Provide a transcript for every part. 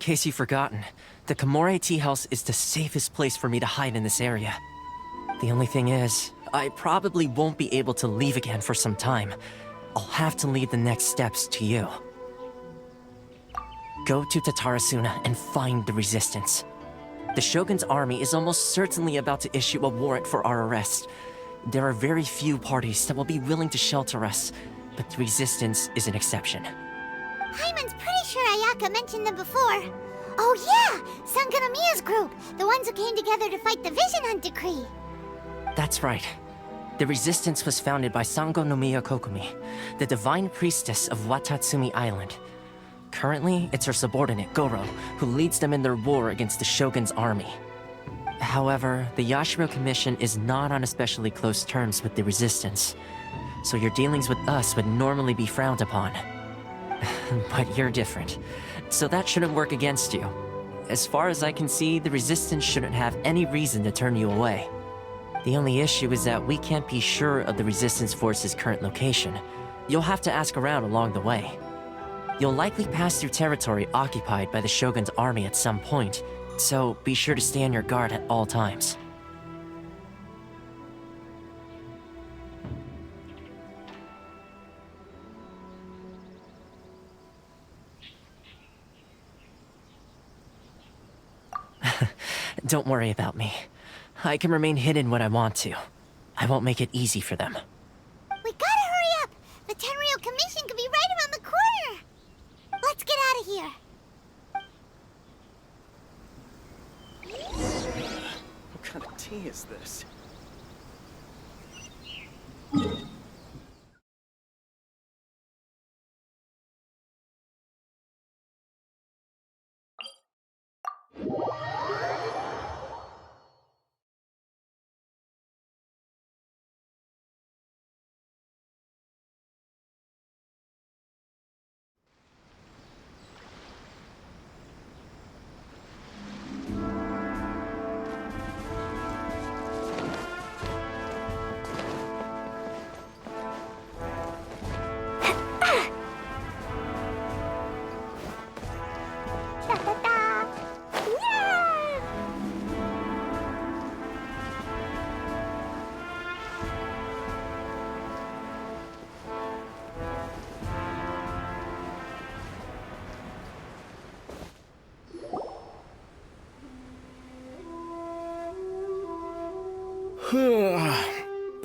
case you've forgotten, the Komore Tea House is the safest place for me to hide in this area. The only thing is, I probably won't be able to leave again for some time. I'll have to leave the next steps to you. Go to Tatarasuna and find the Resistance. The Shogun's army is almost certainly about to issue a warrant for our arrest. There are very few parties that will be willing to shelter us, but the Resistance is an exception. Paimon's pretty sure Ayaka mentioned them before. Oh yeah! Sangonomiya's group! The ones who came together to fight the Vision Hunt Decree! That's right. The Resistance was founded by Sangonomiya Kokumi, the divine priestess of Watatsumi Island. Currently, it's her subordinate, Goro, who leads them in their war against the Shogun's army. However, the Yashiro Commission is not on especially close terms with the Resistance, so your dealings with us would normally be frowned upon. But you're different, so that shouldn't work against you. As far as I can see, the Resistance shouldn't have any reason to turn you away. The only issue is that we can't be sure of the Resistance Force's current location. You'll have to ask around along the way. You'll likely pass through territory occupied by the Shogun's army at some point, so be sure to stay on your guard at all times. Don't worry about me. I can remain hidden when I want to. I won't make it easy for them. We gotta hurry up! The Tenryou Commission could be right around the corner! Let's get out of here! What kind of tea is this?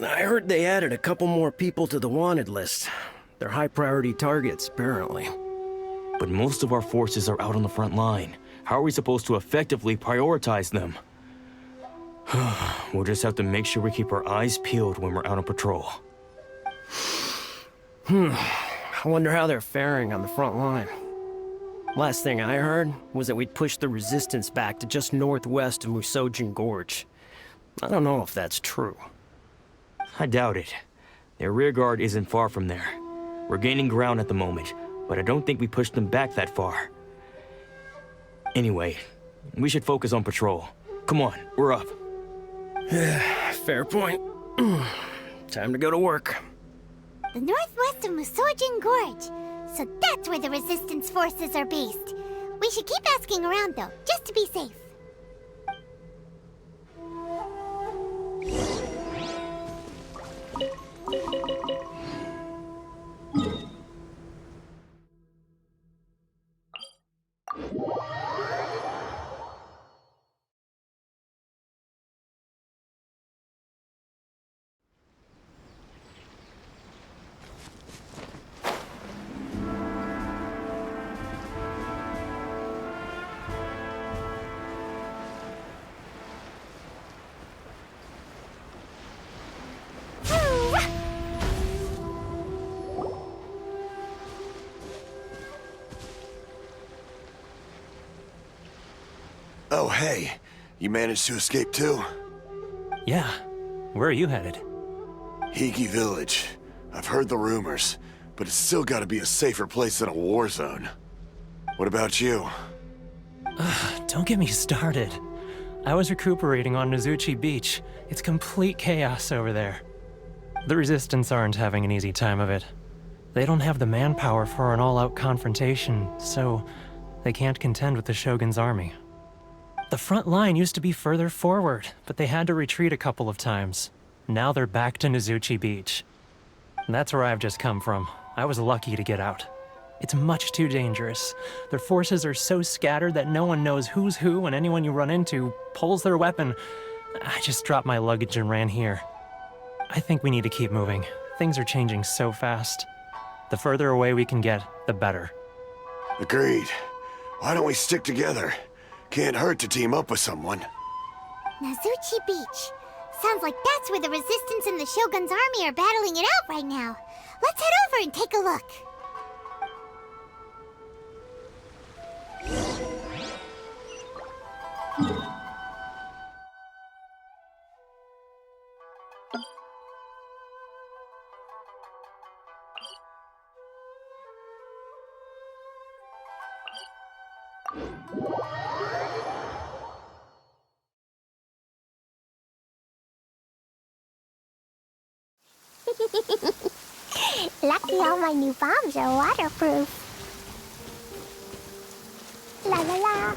I heard they added a couple more people to the wanted list. They're high-priority targets, apparently. But most of our forces are out on the front line. How are we supposed to effectively prioritize them? We'll just have to make sure we keep our eyes peeled when we're out on patrol. I wonder how they're faring on the front line. Last thing I heard was that we'd pushed the Resistance back to just northwest of Musojin Gorge. I don't know if that's true. I doubt it. Their rearguard isn't far from there. We're gaining ground at the moment, but I don't think we pushed them back that far. Anyway, we should focus on patrol. Come on, we're up. Fair point. Time to go to work. The northwest of Musojin Gorge. So that's where the Resistance forces are based. We should keep asking around though, just to be safe. Oh, hey. You managed to escape too? Yeah. Where are you headed? Hiki Village. I've heard the rumors, but it's still gotta be a safer place than a war zone. What about you? Don't get me started. I was recuperating on Nozuchi Beach. It's complete chaos over there. The Resistance aren't having an easy time of it. They don't have the manpower for an all-out confrontation, so They can't contend with the Shogun's army. The front line used to be further forward, but they had to retreat a couple of times. Now they're back to Nizuchi Beach. That's where I've just come from. I was lucky to get out. It's much too dangerous. Their forces are so scattered that no one knows who's who, and anyone you run into pulls their weapon. I just dropped my luggage and ran here. I think we need to keep moving. Things are changing so fast. The further away we can get, the better. Agreed. Why don't we stick together? Can't hurt to team up with someone. Nizuchi Beach. Sounds like that's where the Resistance and the Shogun's army are battling it out right now. Let's head over and take a look. Lucky all my new bombs are waterproof. La la la.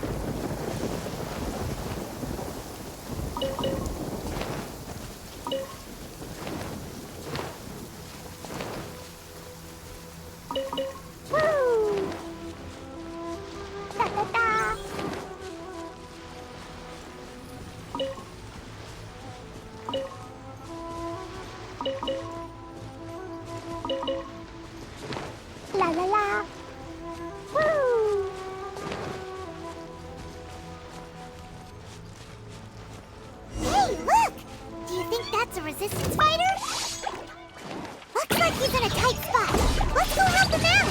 Woo! Da da da. La la la. Woo! Hey, look! Do you think that's a resistance fighter? Looks like he's in a tight spot. Let's go help him out!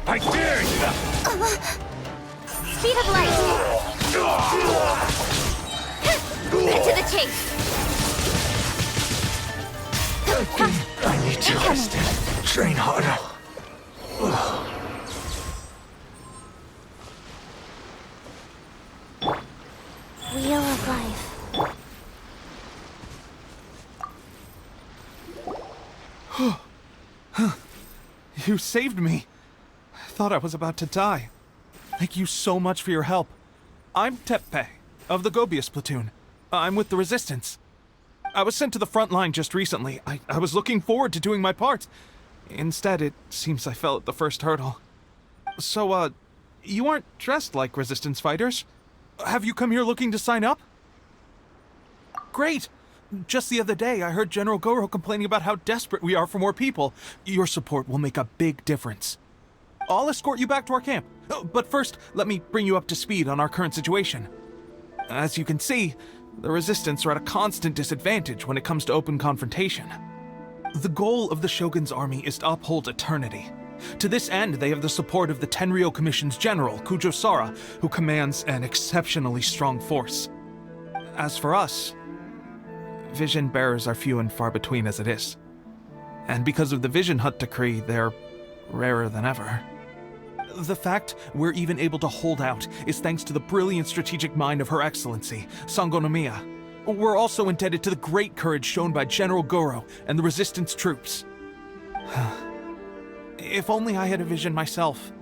I dare you! Speed of light! Cut to the chase! I need to rest. Train harder. Wheel of life. You saved me. I thought I was about to die. Thank you so much for your help. I'm Teppei, of the Gobius platoon. I'm with the Resistance. I was sent to the front line just recently. I was looking forward to doing my part. Instead, it seems I fell at the first hurdle. So, you aren't dressed like Resistance fighters? Have you come here looking to sign up? Great! Just the other day, I heard General Goro complaining about how desperate we are for more people. Your support will make a big difference. I'll escort you back to our camp. But first, let me bring you up to speed on our current situation. As you can see, the Resistance are at a constant disadvantage when it comes to open confrontation. The goal of the Shogun's army is to uphold eternity. To this end, they have the support of the Tenryou Commission's general, Kujo Sara, who commands an exceptionally strong force. As for us, vision bearers are few and far between as it is. And because of the Vision Hut decree, they're rarer than ever. The fact we're even able to hold out is thanks to the brilliant strategic mind of Her Excellency, Sango no Miya. We're also indebted to the great courage shown by General Goro and the Resistance troops. If only I had a vision myself.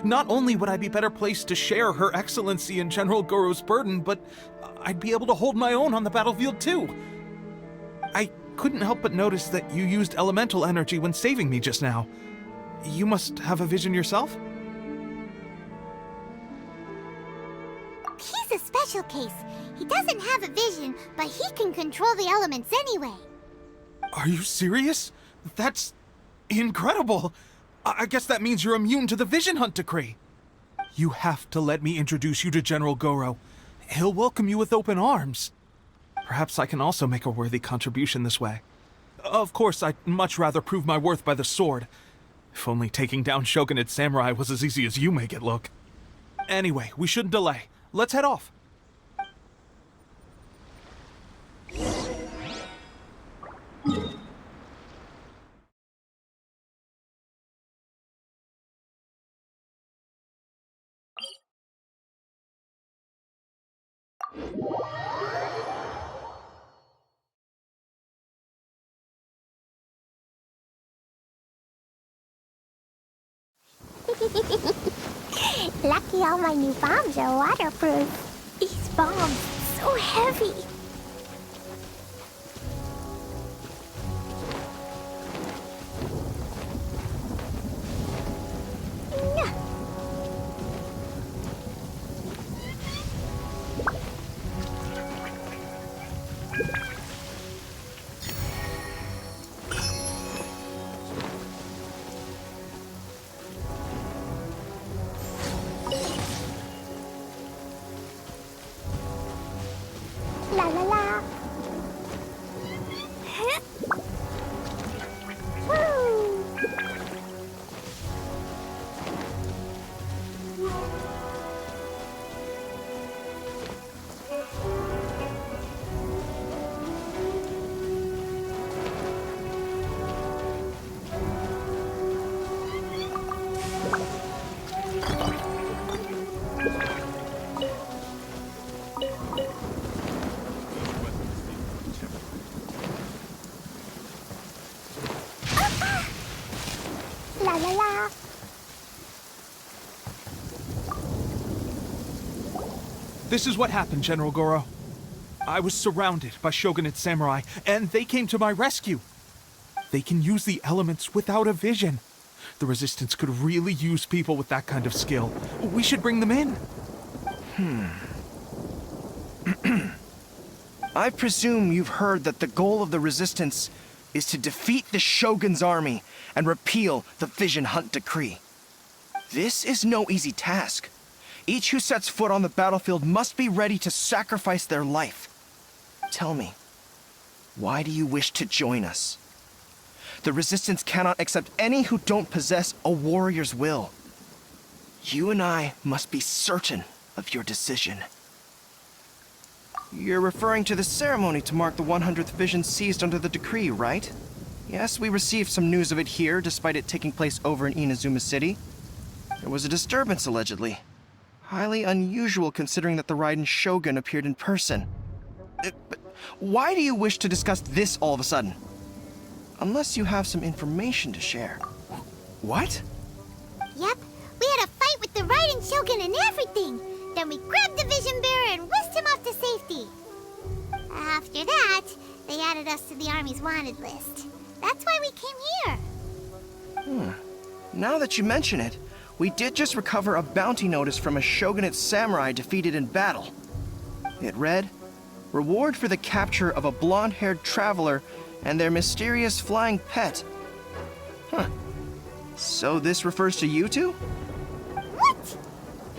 Not only would I be better placed to share Her Excellency and General Goro's burden, but I'd be able to hold my own on the battlefield too. I couldn't help but notice that you used elemental energy when saving me just now. You must have a vision yourself? He's a special case. He doesn't have a vision, but he can control the elements anyway. Are you serious? That's incredible. I guess that means you're immune to the Vision Hunt decree. You have to let me introduce you to General Goro. He'll welcome you with open arms. Perhaps I can also make a worthy contribution this way. Of course, I'd much rather prove my worth by the sword. If only taking down Shogunate samurai was as easy as you make it look. Anyway, we shouldn't delay. Let's head off. Lucky all my new bombs are waterproof. These bombs, so heavy. La la la. Woo. La la la. This is what happened, General Goro. I was surrounded by Shogunate samurai, and they came to my rescue. They can use the elements without a vision. The Resistance could really use people with that kind of skill. We should bring them in. I presume you've heard that the goal of the Resistance is to defeat the Shogun's army and repeal the Vision Hunt Decree. This is no easy task. Each who sets foot on the battlefield must be ready to sacrifice their life. Tell me, why do you wish to join us? The Resistance cannot accept any who don't possess a warrior's will. You and I must be certain of your decision. You're referring to the ceremony to mark the 100th Vision seized under the decree, right? Yes, we received some news of it here, despite it taking place over in Inazuma City. There was a disturbance, allegedly. Highly unusual considering that the Raiden Shogun appeared in person. But why do you wish to discuss this all of a sudden? Unless you have some information to share. What? Yep, we had a fight with the Raiden Shogun and everything. Then we grabbed the Vision Bearer and whisked him off to safety. After that, they added us to the Army's wanted list. That's why we came here. Now that you mention it, we did just recover a bounty notice from a Shogunate samurai defeated in battle. It read, "Reward for the capture of a blonde-haired traveler and their mysterious flying pet." So this refers to you two? What?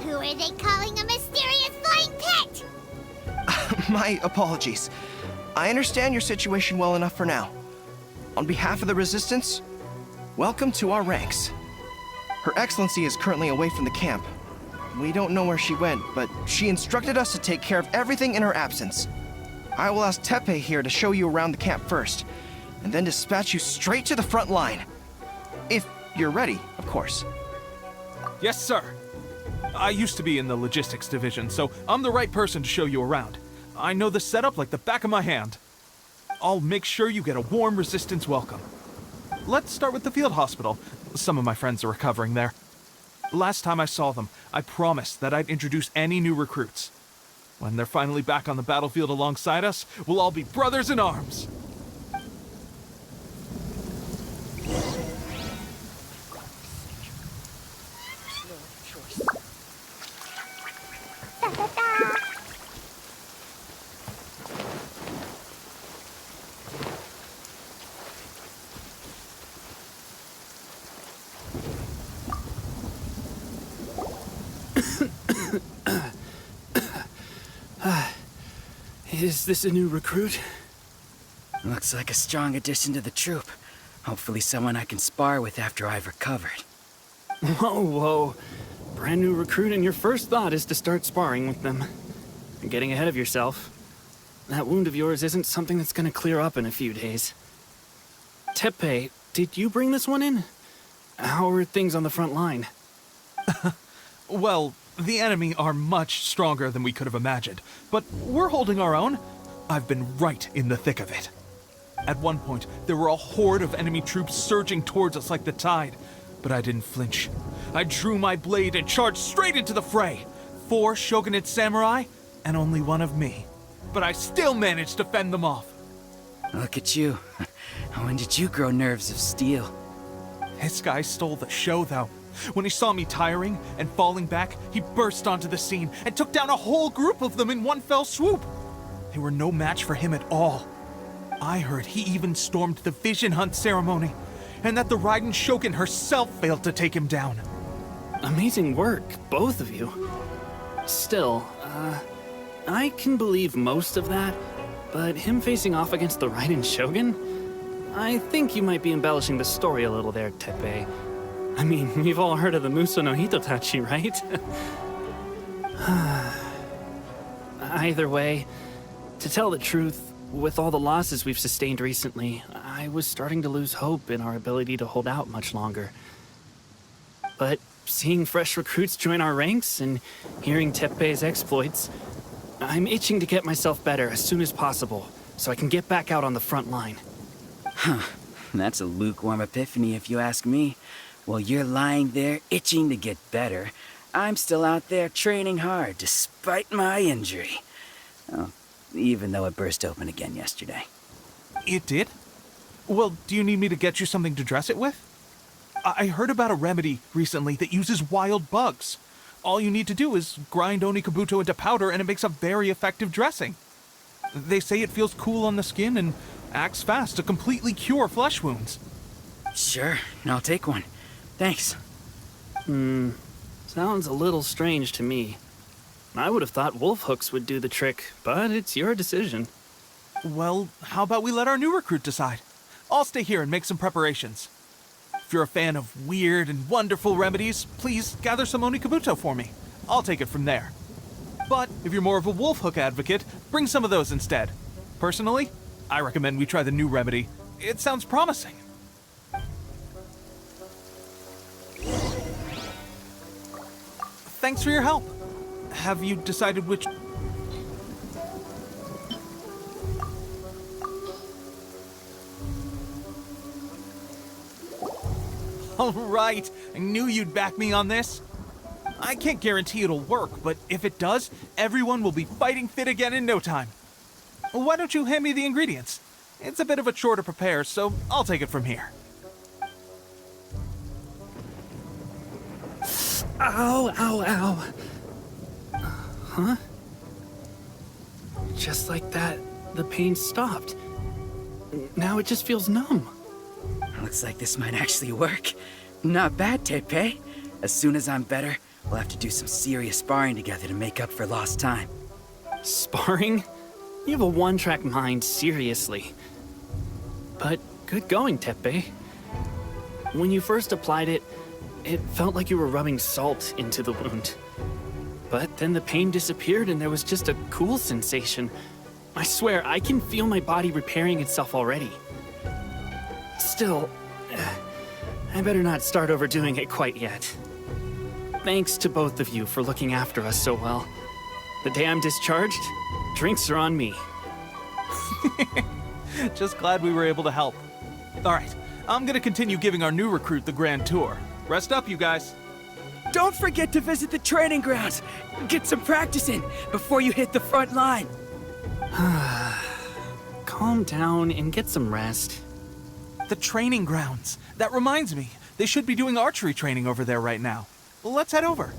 Who are they calling a mysterious flying pet? My apologies. I understand your situation well enough for now. On behalf of the Resistance, welcome to our ranks. Her Excellency is currently away from the camp. We don't know where she went, but she instructed us to take care of everything in her absence. I will ask Teppei here to show you around the camp first, and then dispatch you straight to the front line. If you're ready, of course. Yes, sir. I used to be in the logistics division, so I'm the right person to show you around. I know the setup like the back of my hand. I'll make sure you get a warm Resistance welcome. Let's start with the field hospital. Some of my friends are recovering there. Last time I saw them, I promised that I'd introduce any new recruits. When they're finally back on the battlefield alongside us, we'll all be brothers in arms. Da da da. Is this a new recruit? Looks like a strong addition to the troop. Hopefully someone I can spar with after I've recovered. Whoa, whoa. Brand new recruit and your first thought is to start sparring with them. You're getting ahead of yourself. That wound of yours isn't something that's gonna clear up in a few days. Teppei, did you bring this one in? How are things on the front line? Well, the enemy are much stronger than we could have imagined, but we're holding our own. I've been right in the thick of it. At one point, there were a horde of enemy troops surging towards us like the tide. But I didn't flinch. I drew my blade and charged straight into the fray. 4 shogunate samurai, and only 1 of me. But I still managed to fend them off. Look at you. When did you grow nerves of steel? This guy stole the show, though. When he saw me tiring and falling back, he burst onto the scene and took down a whole group of them in one fell swoop. They were no match for him at all. I heard he even stormed the vision hunt ceremony, and that the Raiden Shogun herself failed to take him down. Amazing work, both of you. Still, I can believe most of that, but him facing off against the Raiden Shogun? I think you might be embellishing the story a little there, Teppei. I mean, we've all heard of the Muso no Hitotachi, right? Either way, to tell the truth, with all the losses we've sustained recently, I was starting to lose hope in our ability to hold out much longer. But seeing fresh recruits join our ranks and hearing Teppei's exploits, I'm itching to get myself better as soon as possible, so I can get back out on the front line. That's a lukewarm epiphany if you ask me. While you're lying there itching to get better, I'm still out there training hard despite my injury. Oh, even though it burst open again yesterday. It did? Well, do you need me to get you something to dress it with? I heard about a remedy recently that uses wild bugs. All you need to do is grind Onikabuto into powder and it makes a very effective dressing. They say it feels cool on the skin and acts fast to completely cure flesh wounds. Sure, I'll take one. Thanks. Sounds a little strange to me. I would have thought wolf hooks would do the trick, but it's your decision. Well, how about we let our new recruit decide? I'll stay here and make some preparations. If you're a fan of weird and wonderful remedies, please gather some Onikabuto for me. I'll take it from there. But if you're more of a wolf hook advocate, bring some of those instead. Personally, I recommend we try the new remedy. It sounds promising. Thanks for your help. Have you decided which... All right, I knew you'd back me on this. I can't guarantee it'll work, but if it does, everyone will be fighting fit again in no time. Why don't you hand me the ingredients? It's a bit of a chore to prepare, so I'll take it from here. Ow, ow, ow. Huh? Just like that, the pain stopped. Now it just feels numb. Looks like this might actually work. Not bad, Teppei. As soon as I'm better, we'll have to do some serious sparring together to make up for lost time. Sparring? You have a one-track mind, seriously. But good going, Teppei. When you first applied it, it felt like you were rubbing salt into the wound. But then the pain disappeared and there was just a cool sensation. I swear, I can feel my body repairing itself already. Still, I better not start overdoing it quite yet. Thanks to both of you for looking after us so well. The day I'm discharged, drinks are on me. Just glad we were able to help. All right, I'm gonna continue giving our new recruit the grand tour. Rest up, you guys. Don't forget to visit the training grounds. Get some practice in before you hit the front line. Calm down and get some rest. The training grounds. That reminds me, they should be doing archery training over there right now. Let's head over.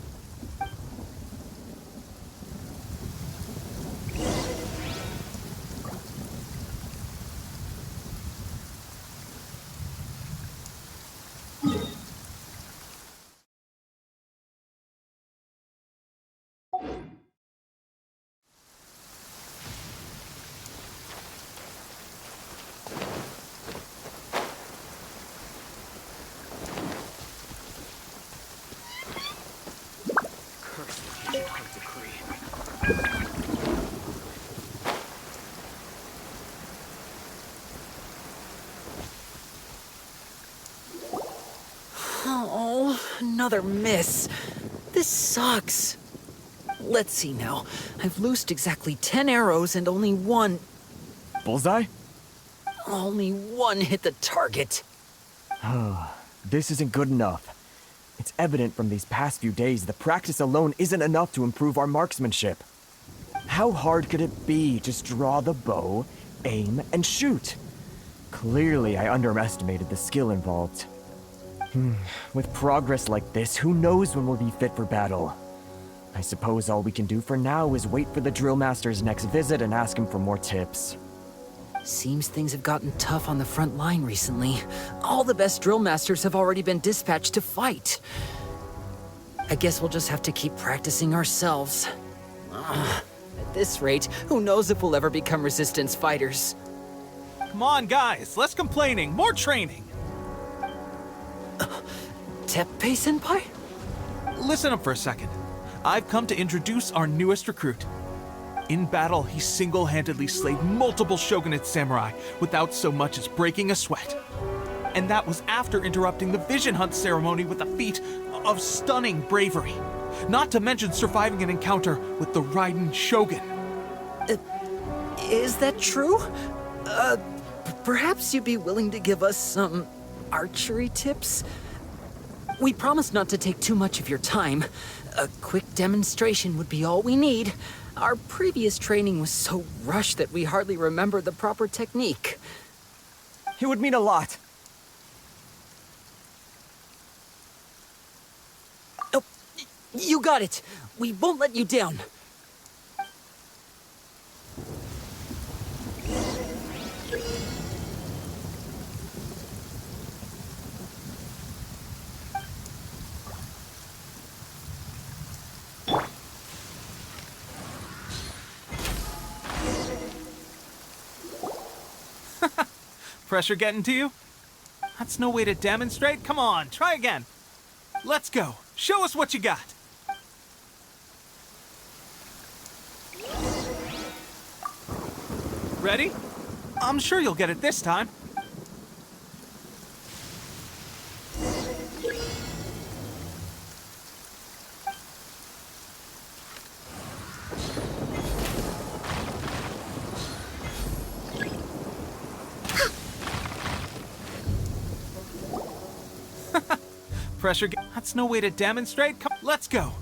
Oh, another miss. This sucks. Let's see now. I've loosed exactly 10 arrows and only one Bullseye? hit the target. This isn't good enough. It's evident from these past few days that practice alone isn't enough to improve our marksmanship. How hard could it be? Just draw the bow, aim, and shoot. Clearly, I underestimated the skill involved. With progress like this, who knows when we'll be fit for battle? I suppose all we can do for now is wait for the drill master's next visit and ask him for more tips. Seems things have gotten tough on the front line recently. All the best drill masters have already been dispatched to fight. I guess we'll just have to keep practicing ourselves. At this rate, who knows if we'll ever become resistance fighters? Come on, guys, less complaining, more training. Teppei-senpai? Listen up for a second. I've come to introduce our newest recruit. In battle, he single-handedly slayed multiple shogunate samurai without so much as breaking a sweat. And that was after interrupting the vision hunt ceremony with a feat of stunning bravery. Not to mention surviving an encounter with the Raiden Shogun. Is that true? Perhaps you'd be willing to give us some archery tips? We promise not to take too much of your time. A quick demonstration would be all we need. Our previous training was so rushed that we hardly remember the proper technique. It would mean a lot. Oh, you got it. We won't let you down. Pressure getting to you? That's no way to demonstrate. Come on, try again. Let's go. Show us what you got. Ready? I'm sure you'll get it this time. Pressure. That's no way to demonstrate. Come, let's go.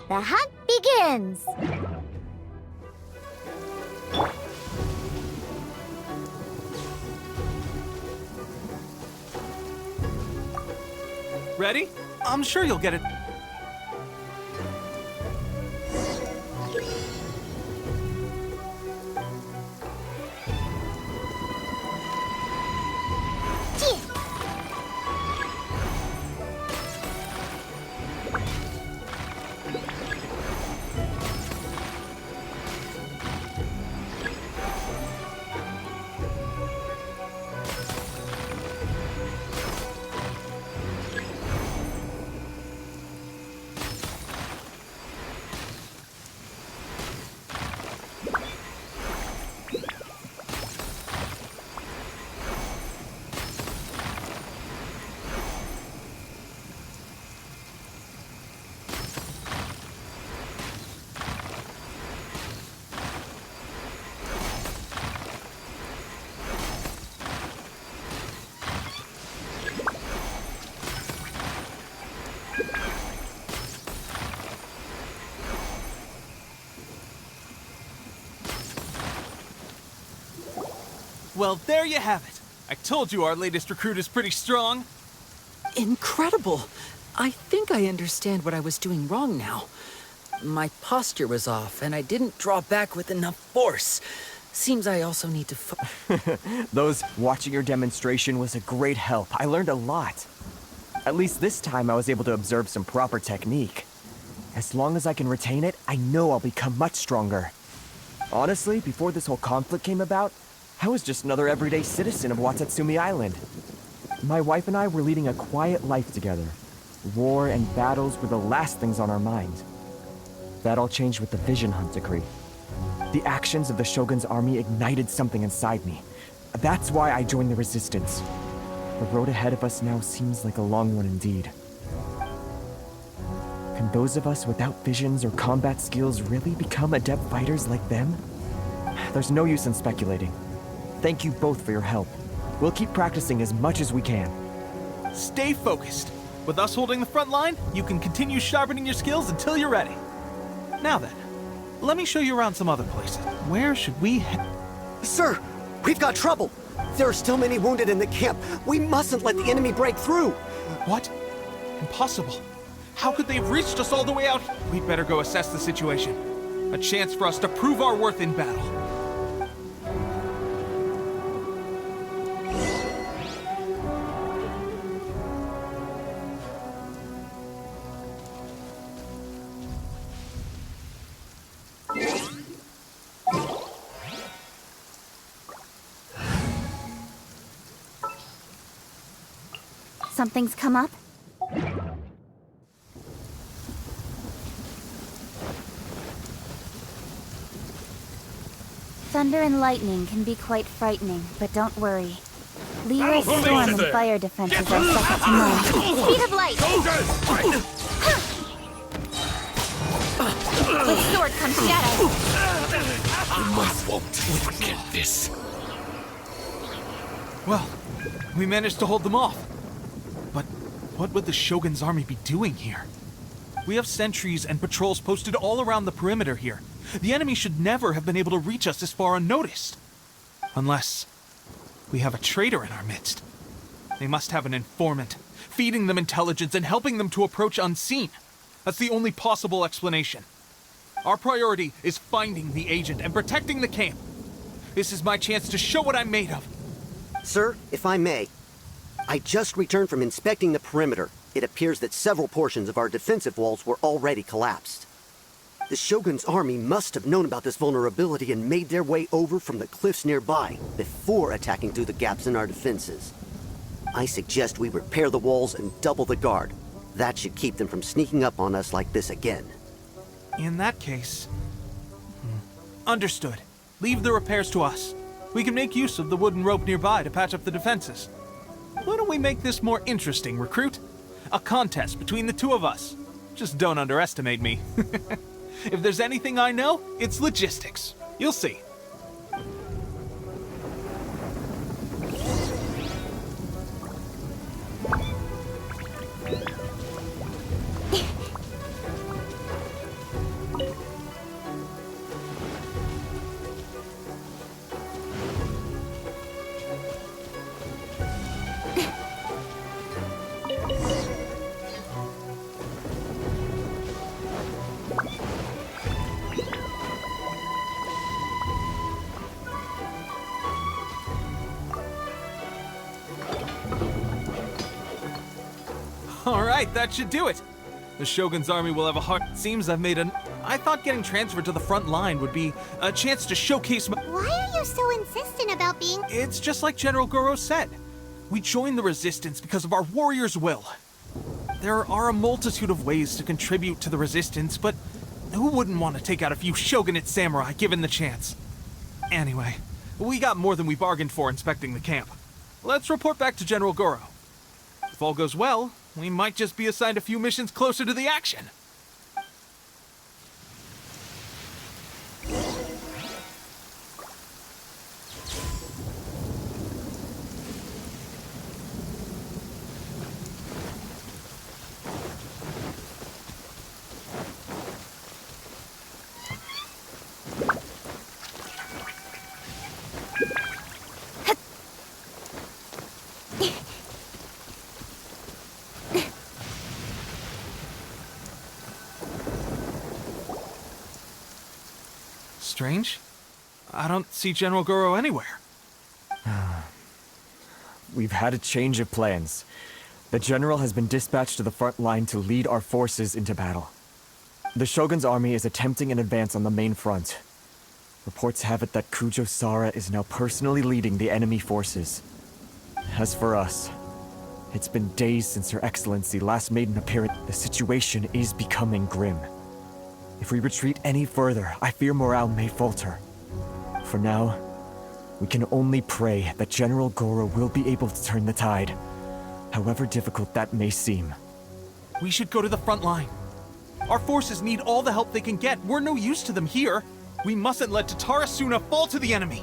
The hunt begins! Ready? I'm sure you'll get it. Well, there you have it. I told you our latest recruit is pretty strong. Incredible! I think I understand what I was doing wrong now. My posture was off, and I didn't draw back with enough force. Seems I also need to Those watching your demonstration was a great help. I learned a lot. At least this time I was able to observe some proper technique. As long as I can retain it, I know I'll become much stronger. Honestly, before this whole conflict came about, I was just another everyday citizen of Watatsumi Island. My wife and I were leading a quiet life together. War and battles were the last things on our mind. That all changed with the Vision Hunt decree. The actions of the Shogun's army ignited something inside me. That's why I joined the Resistance. The road ahead of us now seems like a long one indeed. Can those of us without visions or combat skills really become adept fighters like them? There's no use in speculating. Thank you both for your help. We'll keep practicing as much as we can. Stay focused. With us holding the front line, you can continue sharpening your skills until you're ready. Now then, let me show you around some other places. Where should we head? Sir, we've got trouble. There are still many wounded in the camp. We mustn't let the enemy break through. What? Impossible. How could they have reached us all the way out? We'd better go assess the situation. A chance for us to prove our worth in battle. Something's come up? Thunder and lightning can be quite frightening, but don't worry. Leroy's storm and fire defenses are second to none. Speed of light! With sword comes shadow. I won't forget this. Well, we managed to hold them off. But what would the Shogun's army be doing here? We have sentries and patrols posted all around the perimeter here. The enemy should never have been able to reach us this far unnoticed. Unless we have a traitor in our midst. They must have an informant, feeding them intelligence and helping them to approach unseen. That's the only possible explanation. Our priority is finding the agent and protecting the camp. This is my chance to show what I'm made of. Sir, if I may, I just returned from inspecting the perimeter. It appears that several portions of our defensive walls were already collapsed. The Shogun's army must have known about this vulnerability and made their way over from the cliffs nearby before attacking through the gaps in our defenses. I suggest we repair the walls and double the guard. That should keep them from sneaking up on us like this again. In that case... Understood. Leave the repairs to us. We can make use of the wooden rope nearby to patch up the defenses. Why don't we make this more interesting, recruit? A contest between the two of us. Just don't underestimate me. If there's anything I know, it's logistics. You'll see. Alright, that should do it. The Shogun's army will have a hard... Seems I've made an... I thought getting transferred to the front line would be a chance to showcase my... Why are you so insistent about being... It's just like General Goro said. We joined the Resistance because of our warrior's will. There are a multitude of ways to contribute to the Resistance, but who wouldn't want to take out a few shogunate samurai given the chance? Anyway, we got more than we bargained for inspecting the camp. Let's report back to General Goro. If all goes well, we might just be assigned a few missions closer to the action. Strange. I don't see General Goro anywhere. We've had a change of plans. The General has been dispatched to the front line to lead our forces into battle. The Shogun's army is attempting an advance on the main front. Reports have it that Kujo Sara is now personally leading the enemy forces. As for us, it's been days since Her Excellency last made an appearance. The situation is becoming grim. If we retreat any further, I fear morale may falter. For now, we can only pray that General Goro will be able to turn the tide, however difficult that may seem. We should go to the front line. Our forces need all the help they can get. We're no use to them here. We mustn't let Tatarasuna fall to the enemy.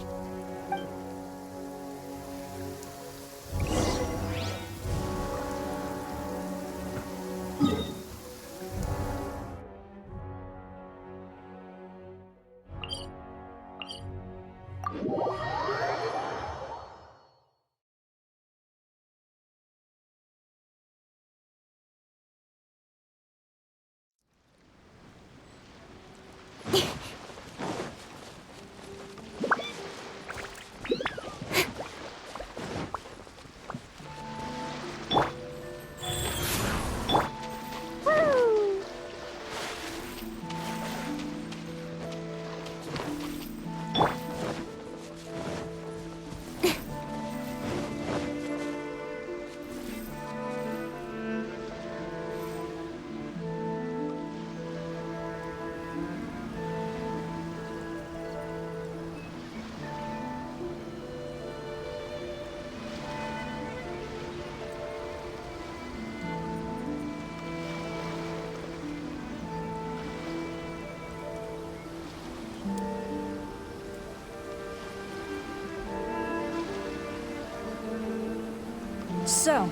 So,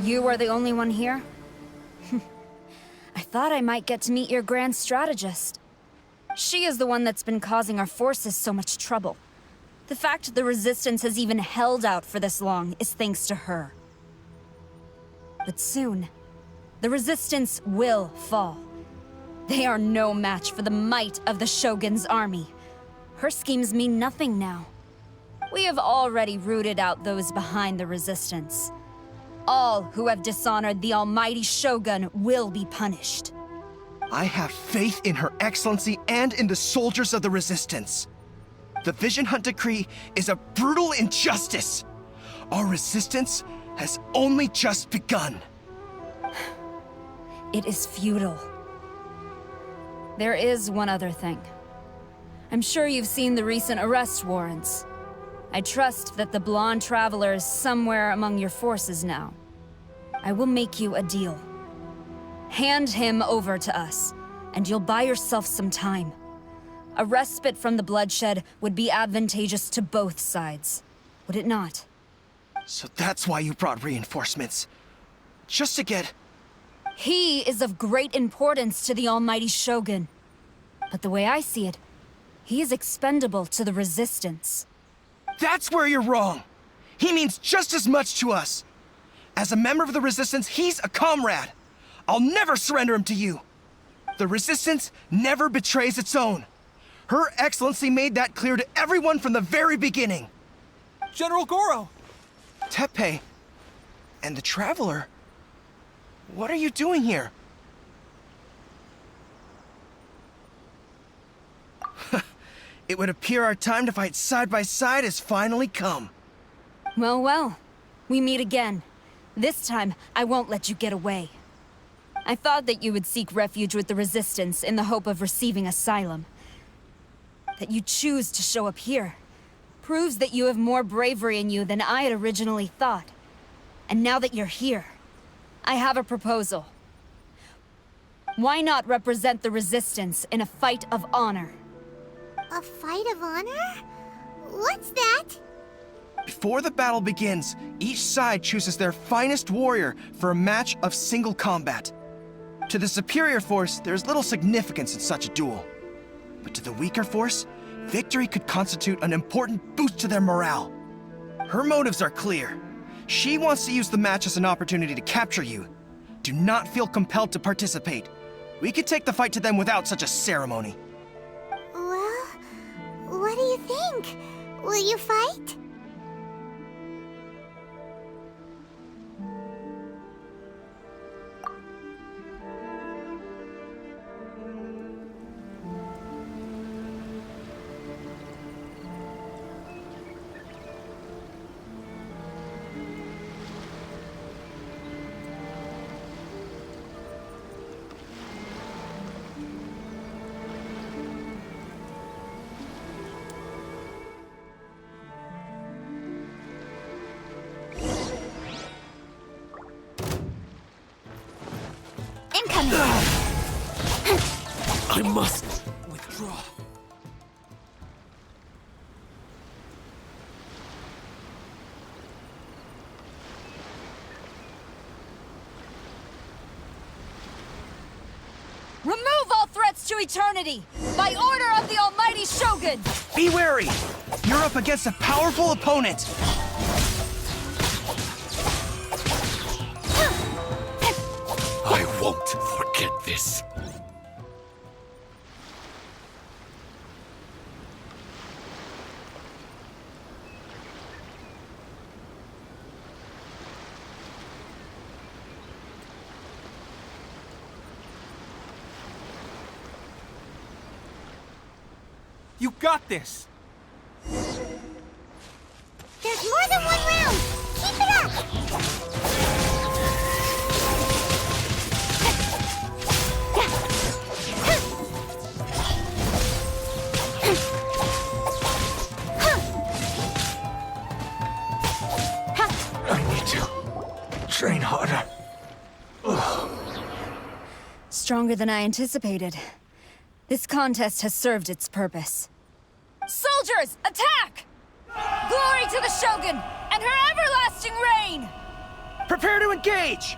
you are the only one here? I thought I might get to meet your grand strategist. She is the one that's been causing our forces so much trouble. The fact the Resistance has even held out for this long is thanks to her. But soon, the Resistance will fall. They are no match for the might of the Shogun's army. Her schemes mean nothing now. We have already rooted out those behind the Resistance. All who have dishonored the almighty Shogun will be punished. I have faith in Her Excellency and in the soldiers of the Resistance. The Vision Hunt Decree is a brutal injustice. Our resistance has only just begun. It is futile. There is one other thing. I'm sure you've seen the recent arrest warrants. I trust that the blonde traveler is somewhere among your forces now. I will make you a deal. Hand him over to us, and you'll buy yourself some time. A respite from the bloodshed would be advantageous to both sides, would it not? So that's why you brought reinforcements. Just to get... He is of great importance to the almighty Shogun. But the way I see it, he is expendable to the Resistance. That's where you're wrong! He means just as much to us! As a member of the Resistance, he's a comrade! I'll never surrender him to you! The Resistance never betrays its own! Her Excellency made that clear to everyone from the very beginning! General Goro! Teppei, and the Traveler, what are you doing here? It would appear our time to fight side by side has finally come. Well, well. We meet again. This time, I won't let you get away. I thought that you would seek refuge with the Resistance in the hope of receiving asylum. That you choose to show up here proves that you have more bravery in you than I had originally thought. And now that you're here, I have a proposal. Why not represent the Resistance in a fight of honor? A fight of honor? What's that? Before the battle begins, each side chooses their finest warrior for a match of single combat. To the superior force, there is little significance in such a duel. But to the weaker force, victory could constitute an important boost to their morale. Her motives are clear. She wants to use the match as an opportunity to capture you. Do not feel compelled to participate. We could take the fight to them without such a ceremony. Well, what do you think? Will you fight? I must withdraw. Remove all threats to eternity! By order of the Almighty Shogun! Be wary! You're up against a powerful opponent! I won't forget this. You got this! There's more than one round! Keep it up! I need to train harder. Stronger than I anticipated. This contest has served its purpose. Soldiers, attack! Glory to the Shogun and her everlasting reign! Prepare to engage!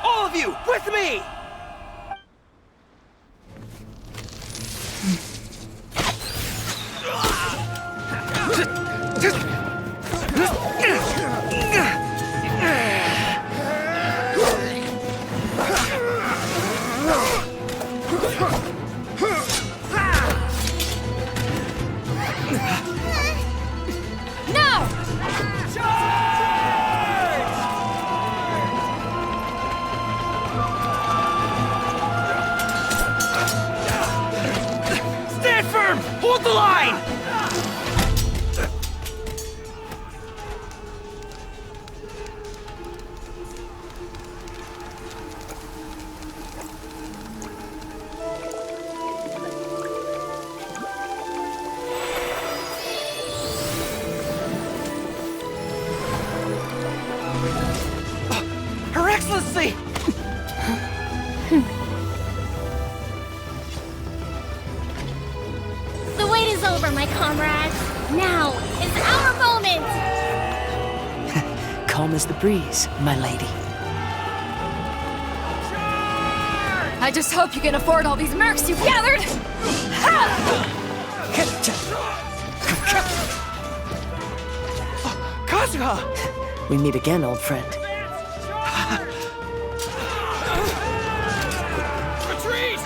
All of you, with me! Now! Stand firm! Hold the line! Her Excellency! The wait is over, my comrades. Now is our moment! Calm as the breeze, my lady. I just hope you can afford all these mercs you've gathered! Kazuha! We meet again, old friend. Retreat!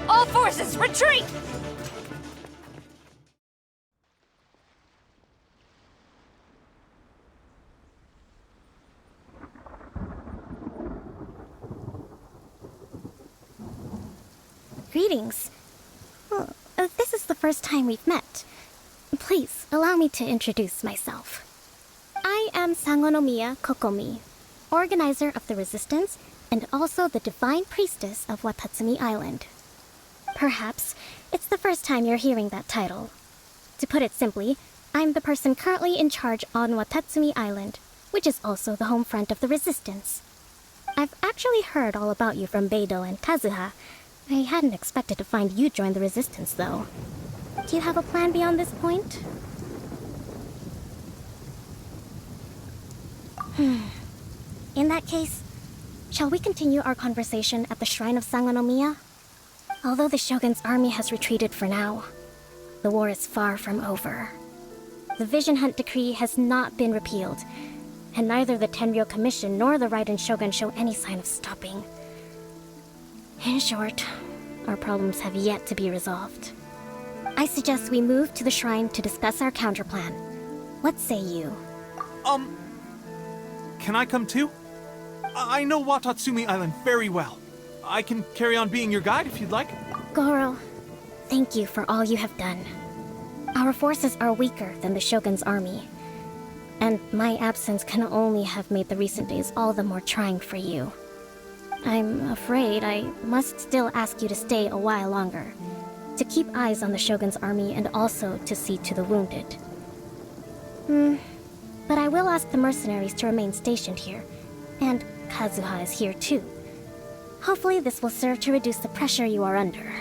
All forces, retreat! Greetings. Well, this is the first time we've met. Please, allow me to introduce myself. I am Sangonomiya Kokomi, organizer of the Resistance and also the Divine Priestess of Watatsumi Island. Perhaps it's the first time you're hearing that title. To put it simply, I'm the person currently in charge on Watatsumi Island, which is also the home front of the Resistance. I've actually heard all about you from Beidou and Kazuha. I hadn't expected to find you join the Resistance, though. Do you have a plan beyond this point? In that case, shall we continue our conversation at the Shrine of Sangonomiya? Although the Shogun's army has retreated for now, the war is far from over. The Vision Hunt Decree has not been repealed, and neither the Tenryo Commission nor the Raiden Shogun show any sign of stopping. In short, our problems have yet to be resolved. I suggest we move to the shrine to discuss our counterplan. What say you? Can I come too? I know Watatsumi Island very well. I can carry on being your guide if you'd like. Goro, thank you for all you have done. Our forces are weaker than the Shogun's army, and my absence can only have made the recent days all the more trying for you. I'm afraid I must still ask you to stay a while longer, to keep eyes on the Shogun's army and also to see to the wounded. But I will ask the mercenaries to remain stationed here. And Kazuha is here too. Hopefully this will serve to reduce the pressure you are under.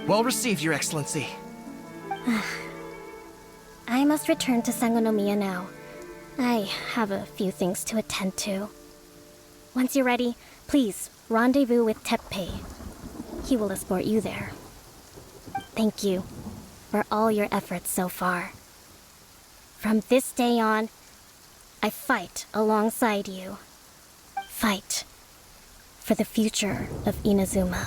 Well received, Your Excellency. I must return to Sangonomiya now. I have a few things to attend to. Once you're ready, please rendezvous with Teppei. He will escort you there. Thank you for all your efforts so far. From this day on, I fight alongside you. Fight for the future of Inazuma.